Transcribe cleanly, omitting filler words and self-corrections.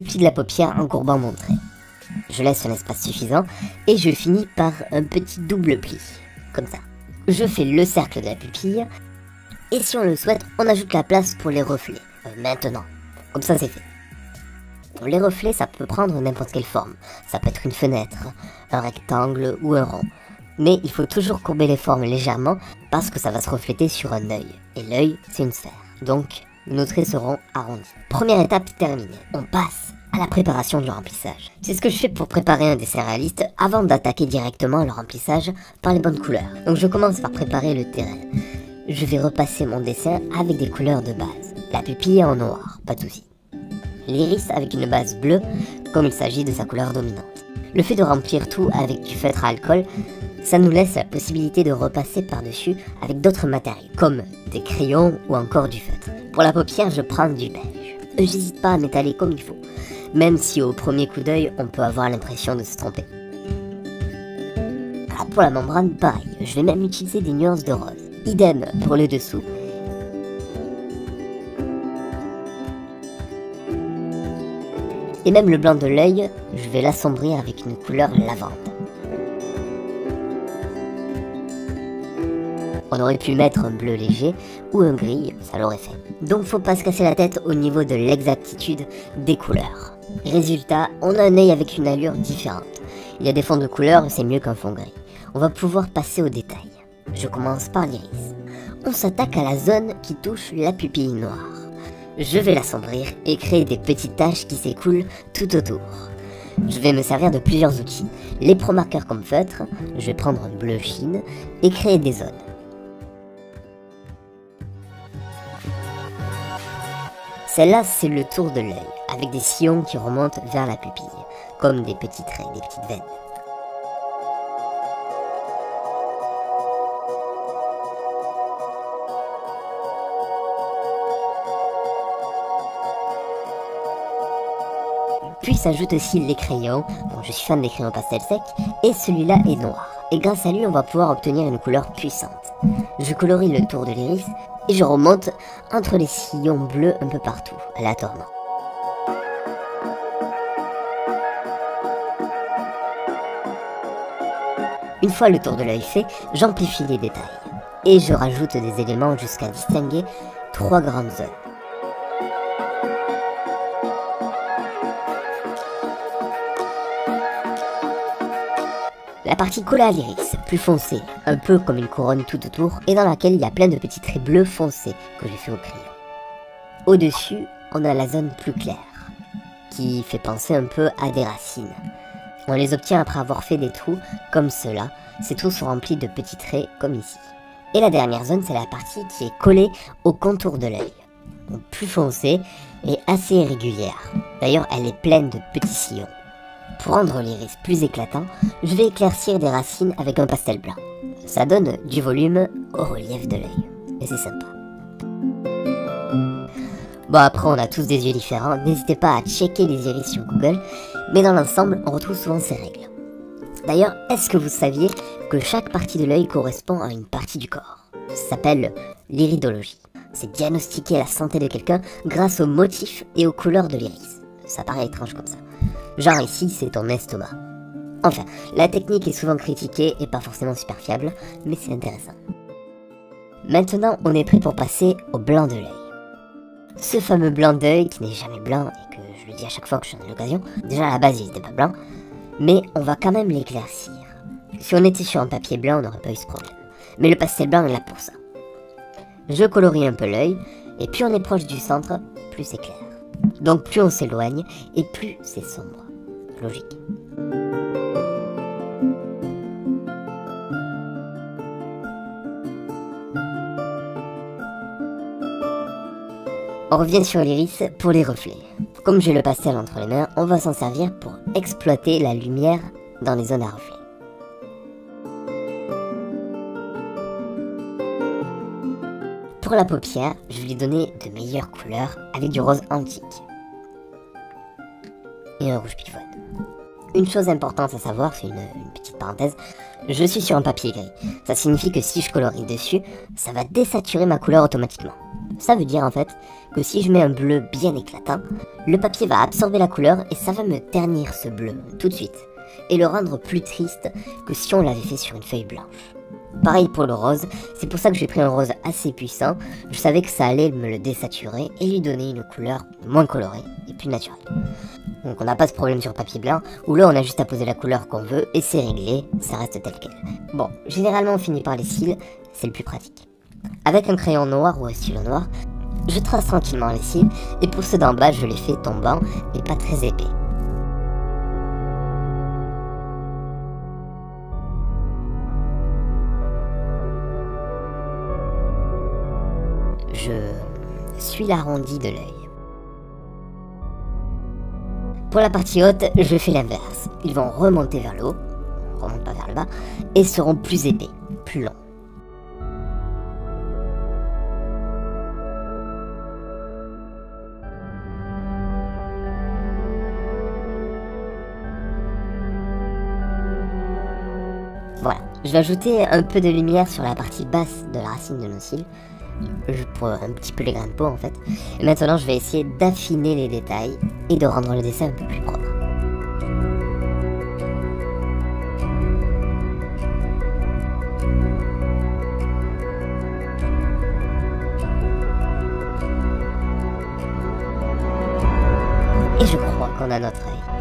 Plie de la paupière en courbant mon trait. Je laisse un espace suffisant et je finis par un petit double pli, comme ça. Je fais le cercle de la pupille et si on le souhaite, on ajoute la place pour les reflets, maintenant. Comme ça c'est fait. Les reflets, ça peut prendre n'importe quelle forme. Ça peut être une fenêtre, un rectangle ou un rond. Mais il faut toujours courber les formes légèrement parce que ça va se refléter sur un œil. Et l'œil, c'est une sphère. Donc, nos traits seront arrondis. Première étape terminée. On passe à la préparation du remplissage. C'est ce que je fais pour préparer un dessin réaliste avant d'attaquer directement le remplissage par les bonnes couleurs. Donc je commence par préparer le terrain. Je vais repasser mon dessin avec des couleurs de base. La pupille en noir, pas de souci. L'iris avec une base bleue, comme il s'agit de sa couleur dominante. Le fait de remplir tout avec du feutre à alcool, ça nous laisse la possibilité de repasser par-dessus avec d'autres matériaux, comme des crayons ou encore du feutre. Pour la paupière, je prends du beige. J'hésite pas à m'étaler comme il faut, même si au premier coup d'œil, on peut avoir l'impression de se tromper. Alors pour la membrane, pareil, je vais même utiliser des nuances de rose. Idem pour le dessous. Et même le blanc de l'œil, je vais l'assombrir avec une couleur lavande. On aurait pu mettre un bleu léger ou un gris, ça l'aurait fait. Donc faut pas se casser la tête au niveau de l'exactitude des couleurs. Résultat, on a un œil avec une allure différente. Il y a des fonds de couleur, c'est mieux qu'un fond gris. On va pouvoir passer aux détails. Je commence par l'iris. On s'attaque à la zone qui touche la pupille noire. Je vais l'assombrir et créer des petites taches qui s'écoulent tout autour. Je vais me servir de plusieurs outils. Les pro-marqueurs comme feutre, je vais prendre un bleu chine et créer des zones. Celle-là, c'est le tour de l'œil, avec des sillons qui remontent vers la pupille, comme des petits traits, des petites veines. Puis s'ajoutent aussi les crayons, bon, je suis fan des crayons pastel sec, et celui-là est noir. Et grâce à lui, on va pouvoir obtenir une couleur puissante. Je colorie le tour de l'iris, et je remonte entre les sillons bleus un peu partout, aléatoirement. Une fois le tour de l'œil fait, j'amplifie les détails. Et je rajoute des éléments jusqu'à distinguer 3 grandes zones. La partie collée à l'iris, plus foncée, un peu comme une couronne tout autour, et dans laquelle il y a plein de petits traits bleus foncés que j'ai fait au crayon. Au-dessus, on a la zone plus claire, qui fait penser un peu à des racines. On les obtient après avoir fait des trous comme cela. Ces trous sont remplis de petits traits comme ici. Et la dernière zone, c'est la partie qui est collée au contour de l'œil. Plus foncée et assez irrégulière. D'ailleurs, elle est pleine de petits sillons. Pour rendre l'iris plus éclatant, je vais éclaircir des racines avec un pastel blanc. Ça donne du volume au relief de l'œil. Et c'est sympa. Bon, après on a tous des yeux différents, n'hésitez pas à checker les iris sur Google, mais dans l'ensemble, on retrouve souvent ces règles. D'ailleurs, est-ce que vous saviez que chaque partie de l'œil correspond à une partie du corps? Ça s'appelle l'iridologie. C'est diagnostiquer la santé de quelqu'un grâce aux motifs et aux couleurs de l'iris. Ça paraît étrange comme ça. Genre ici, c'est ton estomac. Enfin, la technique est souvent critiquée et pas forcément super fiable, mais c'est intéressant. Maintenant, on est prêt pour passer au blanc de l'œil. Ce fameux blanc d'œil qui n'est jamais blanc et que je le dis à chaque fois que j'en ai l'occasion. Déjà à la base, il n'était pas blanc, mais on va quand même l'éclaircir. Si on était sur un papier blanc, on n'aurait pas eu ce problème. Mais le pastel blanc est là pour ça. Je colorie un peu l'œil, et plus on est proche du centre, plus c'est clair. Donc plus on s'éloigne, et plus c'est sombre. Logique. On revient sur l'iris pour les reflets. Comme j'ai le pastel entre les mains, on va s'en servir pour exploiter la lumière dans les zones à reflets. Pour la paupière, je vais lui donner de meilleures couleurs avec du rose antique. Et un rouge pivoine. Une chose importante à savoir, c'est une petite parenthèse, je suis sur un papier gris. Ça signifie que si je colorie dessus, ça va désaturer ma couleur automatiquement. Ça veut dire en fait que si je mets un bleu bien éclatant, le papier va absorber la couleur et ça va me ternir ce bleu tout de suite et le rendre plus triste que si on l'avait fait sur une feuille blanche. Pareil pour le rose, c'est pour ça que j'ai pris un rose assez puissant, je savais que ça allait me le désaturer et lui donner une couleur moins colorée et plus naturelle. Donc on n'a pas ce problème sur papier blanc, où là on a juste à poser la couleur qu'on veut et c'est réglé, ça reste tel quel. Bon, généralement on finit par les cils, c'est le plus pratique. Avec un crayon noir ou un stylo noir, je trace tranquillement les cils et pour ceux d'en bas je les fais tombants et pas très épais. Je suis l'arrondi de l'œil. Pour la partie haute, je fais l'inverse. Ils vont remonter vers le haut, on remonte pas vers le bas, et seront plus épais, plus longs. Voilà, je vais ajouter un peu de lumière sur la partie basse de la racine de nos cils, pour un petit peu les grains de peau en fait. Et maintenant je vais essayer d'affiner les détails et de rendre le dessin un peu plus propre. Et je crois qu'on a notre œil.